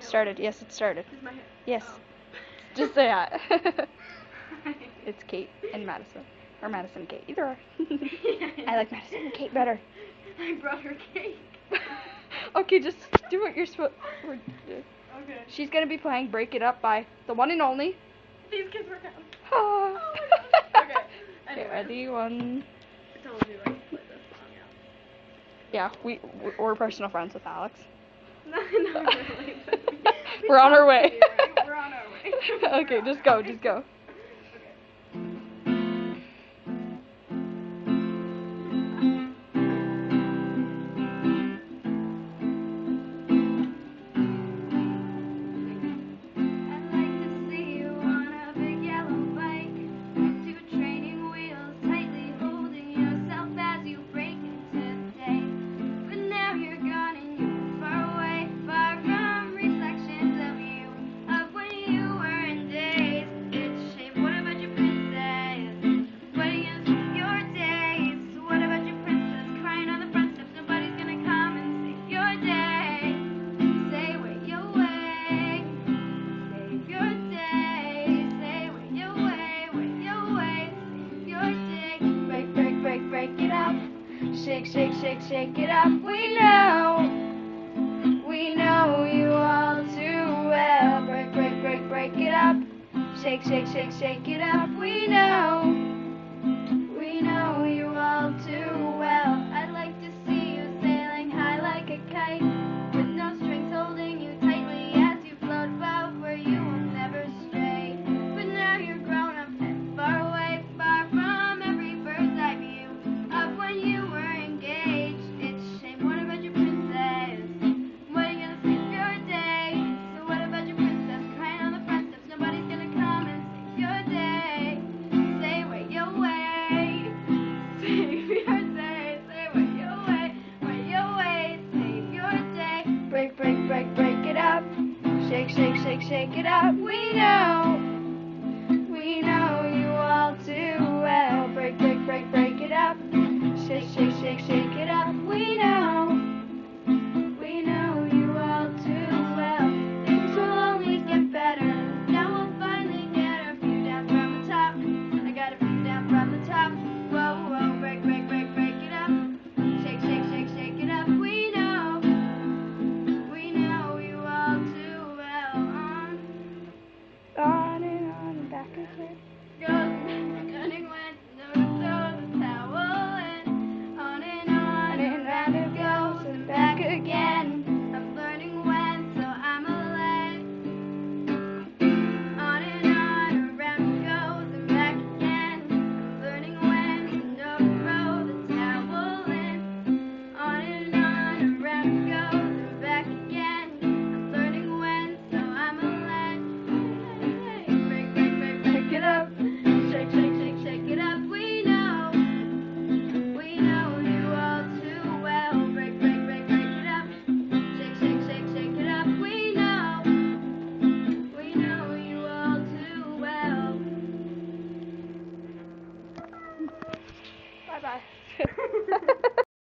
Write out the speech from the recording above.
started. Yes, it started. Is my hair? Yes. Oh. Just say hi. It's Kate and Madison. Or Madison and Kate. Either or. I like Madison and Kate better. I brought her cake. Okay, just do what you're supposed to do. Okay. She's going to be playing Break It Up by the one and only. These kids were down. Oh my gosh. Okay. Okay, Anyway. ready? One. I told you I could play this song, Yeah, we're personal friends with Alex. yeah. Not really. But We're on our way. Right? We're on our way. Okay, just go, just go. Shake, shake, shake, shake it up. We know you all too well. Break, break, break, break it up. Shake, shake, shake, shake it up. We know you all too well. I'd like to see you sailing high like a kite, with no strings holding you tightly as you float above where you will never stray. But now you're grown up and far away, far from every bird's eye view of when you were engaged. It's a shame. What about your princess? What are you gonna save your day? So what about your princess crying on the front steps? Nobody's gonna come and save your day. Say wait your way. Save your day. Say wait your way. Save your day. Break, break, break, break it up. Shake, shake, shake, shake it up. We know